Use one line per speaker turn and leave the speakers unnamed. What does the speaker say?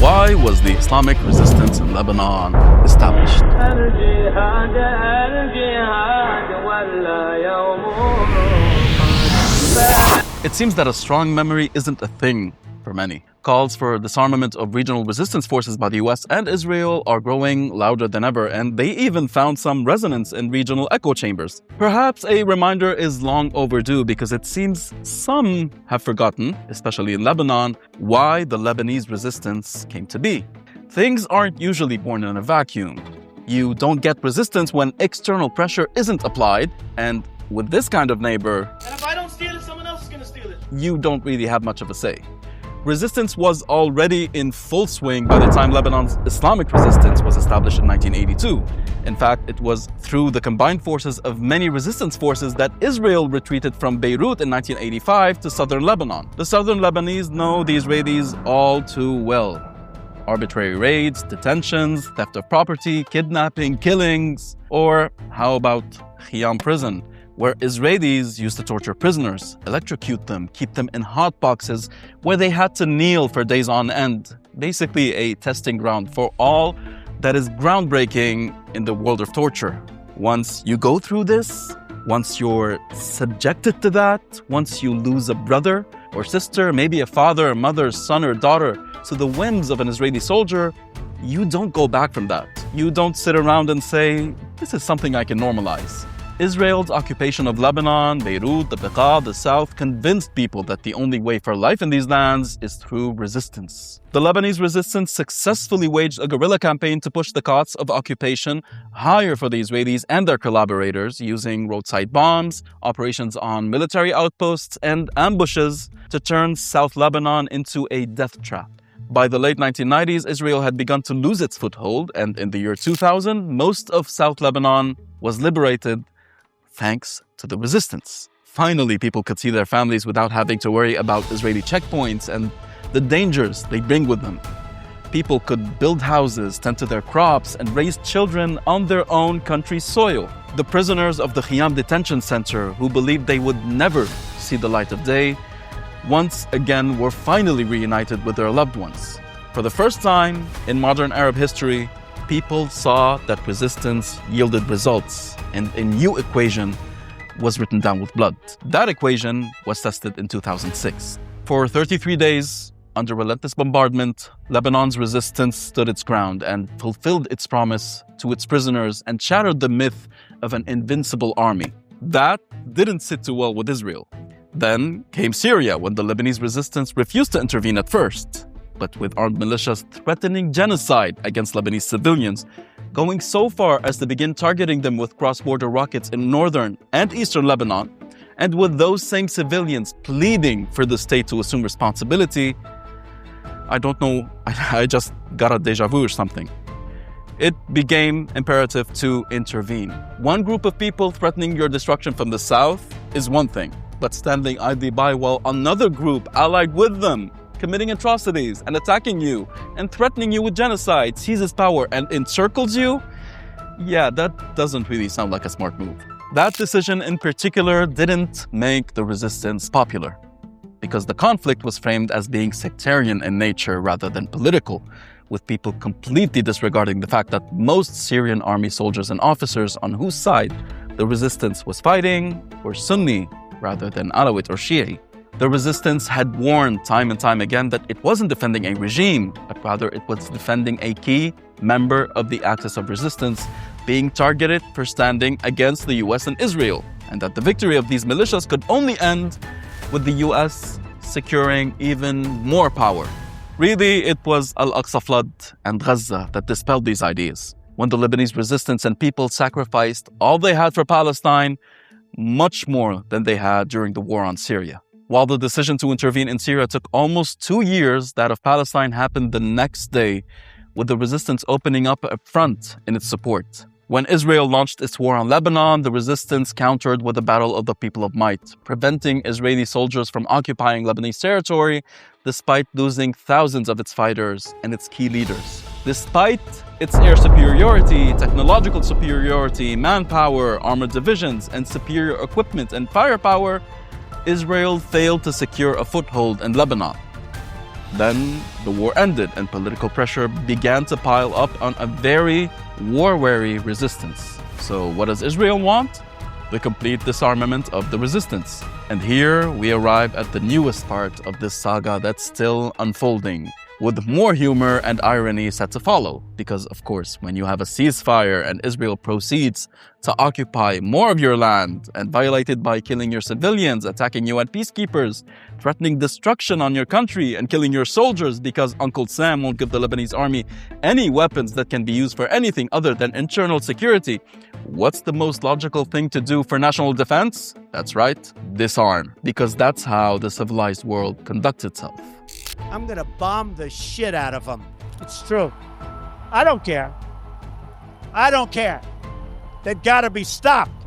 Why was the Islamic Resistance in Lebanon established? It seems that a strong memory isn't a thing for many. Calls for disarmament of regional resistance forces by the US and Israel are growing louder than ever, and they even found some resonance in regional echo chambers. Perhaps a reminder is long overdue because it seems some have forgotten, especially in Lebanon, why the Lebanese resistance came to be. Things aren't usually born in a vacuum. You don't get resistance when external pressure isn't applied, and with this kind of neighbor,
and if I don't steal it, someone else is going to steal it.
You don't really have much of a say. Resistance was already in full swing by the time Lebanon's Islamic Resistance was established in 1982. In fact, it was through the combined forces of many resistance forces that Israel retreated from Beirut in 1985 to southern Lebanon. The southern Lebanese know the Israelis all too well. Arbitrary raids, detentions, theft of property, kidnapping, killings. Or how about Khiam prison, where Israelis used to torture prisoners, electrocute them, keep them in hot boxes where they had to kneel for days on end. Basically a testing ground for all that is groundbreaking in the world of torture. Once you go through this, once you're subjected to that, once you lose a brother or sister, maybe a father, mother, son or daughter, to the whims of an Israeli soldier, you don't go back from that. You don't sit around and say, this is something I can normalize. Israel's occupation of Lebanon, Beirut, the Bekaa, the South convinced people that the only way for life in these lands is through resistance. The Lebanese resistance successfully waged a guerrilla campaign to push the costs of occupation higher for the Israelis and their collaborators, using roadside bombs, operations on military outposts, and ambushes to turn South Lebanon into a death trap. By the late 1990s, Israel had begun to lose its foothold, and in the year 2000, most of South Lebanon was liberated thanks to the resistance. Finally, people could see their families without having to worry about Israeli checkpoints and the dangers they bring with them. People could build houses, tend to their crops, and raise children on their own country's soil. The prisoners of the Khiam detention center, who believed they would never see the light of day, once again were finally reunited with their loved ones. For the first time in modern Arab history, people saw that resistance yielded results, and a new equation was written down with blood. That equation was tested in 2006. For 33 days, under relentless bombardment, Lebanon's resistance stood its ground and fulfilled its promise to its prisoners and shattered the myth of an invincible army. That didn't sit too well with Israel. Then came Syria, when the Lebanese resistance refused to intervene at first, but with armed militias threatening genocide against Lebanese civilians, going so far as to begin targeting them with cross-border rockets in northern and eastern Lebanon, and with those same civilians pleading for the state to assume responsibility. I don't know, I just got a deja vu or something. It became imperative to intervene. One group of people threatening your destruction from the south is one thing, but standing idly by while another group allied with them committing atrocities and attacking you and threatening you with genocide seizes power and encircles you? Yeah, that doesn't really sound like a smart move. That decision in particular didn't make the resistance popular, because the conflict was framed as being sectarian in nature rather than political, with people completely disregarding the fact that most Syrian army soldiers and officers on whose side the resistance was fighting were Sunni rather than Alawite or Shi'i. The resistance had warned time and time again that it wasn't defending a regime, but rather it was defending a key member of the axis of resistance being targeted for standing against the US and Israel, and that the victory of these militias could only end with the US securing even more power. Really, it was Al-Aqsa flood and Gaza that dispelled these ideas, when the Lebanese resistance and people sacrificed all they had for Palestine, much more than they had during the war on Syria. While the decision to intervene in Syria took almost 2 years, that of Palestine happened the next day, with the resistance opening up a front in its support. When Israel launched its war on Lebanon, the resistance countered with a battle of the people of might, preventing Israeli soldiers from occupying Lebanese territory, despite losing thousands of its fighters and its key leaders. Despite its air superiority, technological superiority, manpower, armored divisions, and superior equipment and firepower, Israel failed to secure a foothold in Lebanon. Then the war ended and political pressure began to pile up on a very war-weary resistance. So what does Israel want? The complete disarmament of the resistance. And here we arrive at the newest part of this saga that's still unfolding, with more humor and irony set to follow. Because, of course, when you have a ceasefire and Israel proceeds to occupy more of your land and violate it by killing your civilians, attacking UN peacekeepers, threatening destruction on your country and killing your soldiers because Uncle Sam won't give the Lebanese army any weapons that can be used for anything other than internal security, what's the most logical thing to do for national defense? That's right, disarm. Because that's how the civilized world conducts itself.
I'm gonna bomb the shit out of them. It's true. I don't care. I don't care. They've got to be stopped.